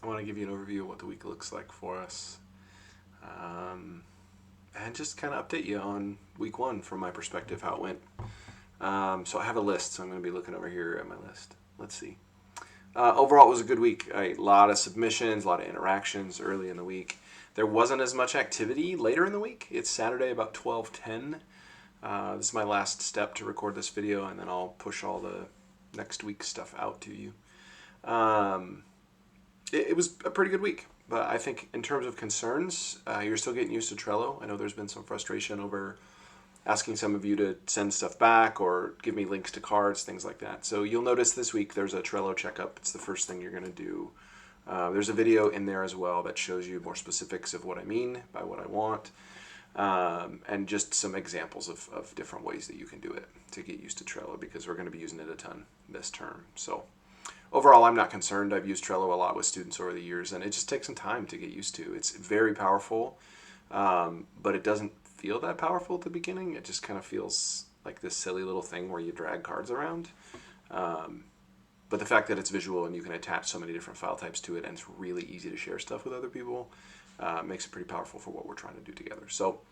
want to give you an overview of what the week looks like for us. And just kind of update you on week one from my perspective, how it went. So I have a list, so I'm going to be looking over here at my list. Let's see. Overall, it was a good week. A lot of submissions, a lot of interactions early in the week. There wasn't as much activity later in the week. It's Saturday about 12:10. This is my last step to record this video, and then I'll push all the next week's stuff out to you. It was a pretty good week, but I think in terms of concerns, you're still getting used to Trello. I know there's been some frustration over asking some of you to send stuff back or give me links to cards, things like that. So you'll notice this week there's a Trello checkup. It's the first thing you're going to do. There's a video in there as well that shows you more specifics of what I mean by what I want, and just some examples of different ways that you can do it to get used to Trello, because we're going to be using it a ton this term. So overall, I'm not concerned. I've used Trello a lot with students over the years, and it just takes some time to get used to. It's very powerful, but it doesn't feel that powerful at the beginning. It just kind of feels like this silly little thing where you drag cards around. But the fact that it's visual and you can attach so many different file types to it, and it's really easy to share stuff with other people, makes it pretty powerful for what we're trying to do together. So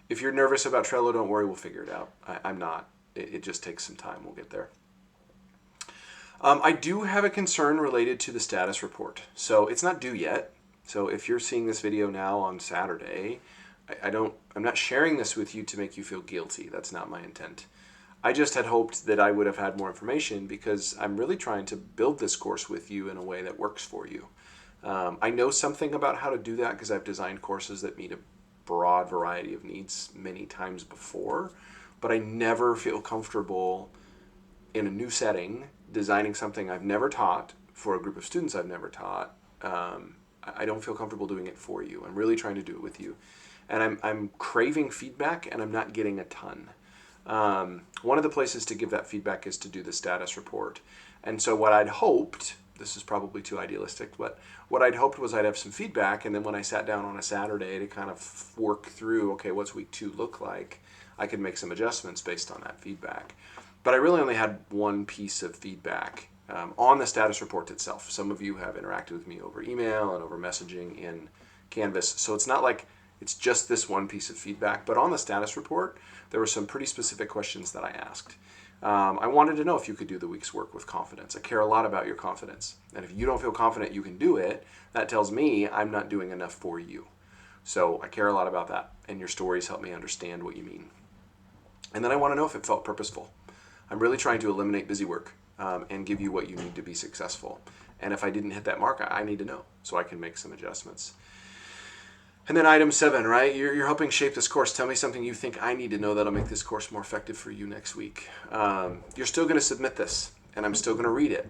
if you're nervous about Trello, don't worry, we'll figure it out. I'm not. It just takes some time. We'll get there. I do have a concern related to the status report. So it's not due yet. So if you're seeing this video now on Saturday, I'm not sharing this with you to make you feel guilty. That's not my intent. I just had hoped that I would have had more information, because I'm really trying to build this course with you in a way that works for you. I know something about how to do that because I've designed courses that meet a broad variety of needs many times before, but I never feel comfortable in a new setting designing something I've never taught for a group of students I've never taught. I don't feel comfortable doing it for you. I'm really trying to do it with you. And I'm craving feedback, and I'm not getting a ton. One of the places to give that feedback is to do the status report. And so what I'd hoped, this is probably too idealistic, but what I'd hoped was I'd have some feedback, and then when I sat down on a Saturday to kind of work through, okay, what's week 2 look like, I could make some adjustments based on that feedback. But I really only had one piece of feedback on the status report itself. Some of you have interacted with me over email and over messaging in Canvas, so it's not like it's just this one piece of feedback. But on the status report, there were some pretty specific questions that I asked. I wanted to know if you could do the week's work with confidence. I care a lot about your confidence. And if you don't feel confident you can do it, that tells me I'm not doing enough for you. So I care a lot about that, and your stories help me understand what you mean. And then I want to know if it felt purposeful. I'm really trying to eliminate busy work and give you what you need to be successful. And if I didn't hit that mark, I need to know so I can make some adjustments. And then item 7, right? You're helping shape this course. Tell me something you think I need to know that'll make this course more effective for you next week. You're still going to submit this, and I'm still going to read it.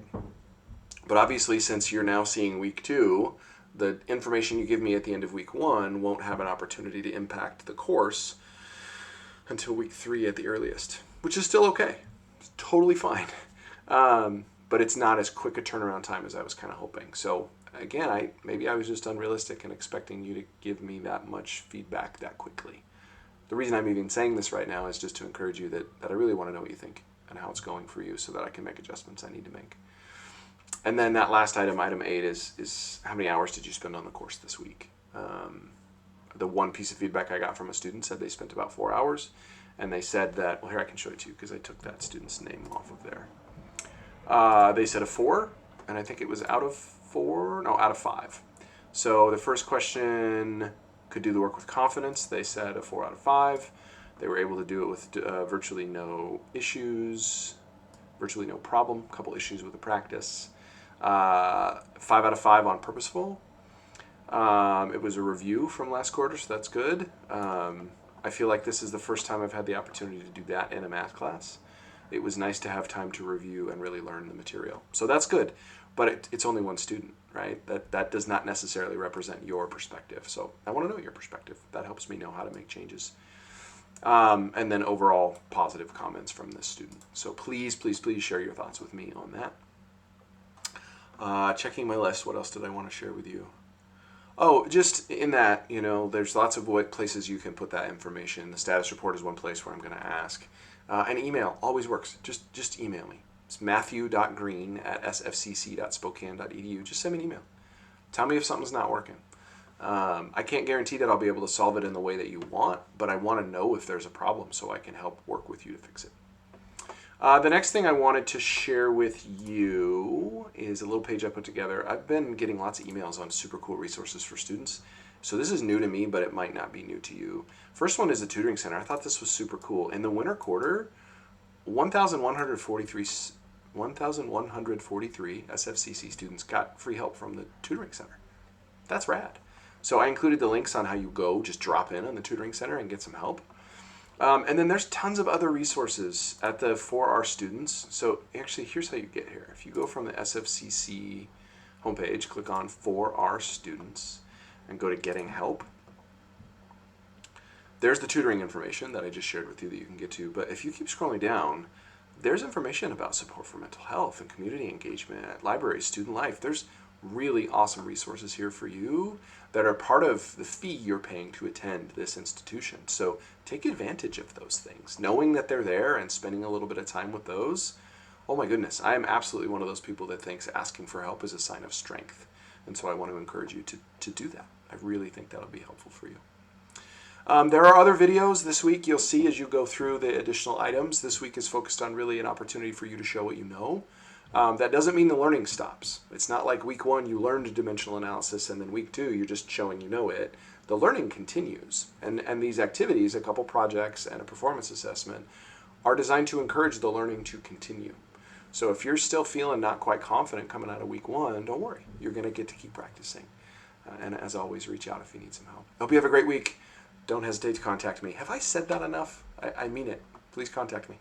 But obviously, since you're now seeing week 2, the information you give me at the end of week 1 won't have an opportunity to impact the course until week 3 at the earliest, which is still okay. It's totally fine. But it's not as quick a turnaround time as I was kind of hoping. So again, maybe I was just unrealistic in expecting you to give me that much feedback that quickly. The reason I'm even saying this right now is just to encourage you that I really want to know what you think and how it's going for you, so that I can make adjustments I need to make. And then that last item, item 8, is how many hours did you spend on the course this week? The one piece of feedback I got from a student said they spent about 4 hours, and they said that, well, here I can show it to you because I took that student's name off of there. They said a 4, and I think it was out of 5. So the first question, could do the work with confidence. They said a 4 out of 5. They were able to do it with virtually no issues, virtually no problem, a couple issues with the practice. 5 out of 5 on purposeful. It was a review from last quarter, so that's good. I feel like this is the first time I've had the opportunity to do that in a math class. It was nice to have time to review and really learn the material. So that's good, but it's only one student, right? That does not necessarily represent your perspective. So I want to know your perspective. That helps me know how to make changes. And then overall positive comments from this student. So please, please, please share your thoughts with me on that. Checking my list, what else did I want to share with you? Oh, just in that, there's lots of places you can put that information. The status report is one place where I'm going to ask. An email always works. Just email me. It's matthew.green@sfcc.spokane.edu. Just send me an email. Tell me if something's not working. I can't guarantee that I'll be able to solve it in the way that you want, but I want to know if there's a problem so I can help work with you to fix it. The next thing I wanted to share with you is a little page I put together. I've been getting lots of emails on super cool resources for students. So this is new to me, but it might not be new to you. First one is the Tutoring Center. I thought this was super cool. In the winter quarter, 1,143 SFCC students got free help from the Tutoring Center. That's rad. So I included the links on how you go, just drop in on the Tutoring Center and get some help. And then there's tons of other resources at the For Our Students. So actually, here's how you get here. If you go from the SFCC homepage, click on For Our Students, and go to Getting Help. There's the tutoring information that I just shared with you that you can get to. But if you keep scrolling down, there's information about support for mental health and community engagement, libraries, student life. There's really awesome resources here for you that are part of the fee you're paying to attend this institution. So take advantage of those things. Knowing that they're there and spending a little bit of time with those, oh my goodness, I am absolutely one of those people that thinks asking for help is a sign of strength. And so I want to encourage you to do that. I really think that'll be helpful for you. There are other videos this week you'll see as you go through the additional items. This week is focused on really an opportunity for you to show what you know. That doesn't mean the learning stops. It's not like week 1 you learned dimensional analysis and then week 2 you're just showing you know it. The learning continues. And these activities, a couple projects and a performance assessment, are designed to encourage the learning to continue. So if you're still feeling not quite confident coming out of week 1, don't worry. You're going to get to keep practicing. And as always, reach out if you need some help. Hope you have a great week. Don't hesitate to contact me. Have I said that enough? I mean it. Please contact me.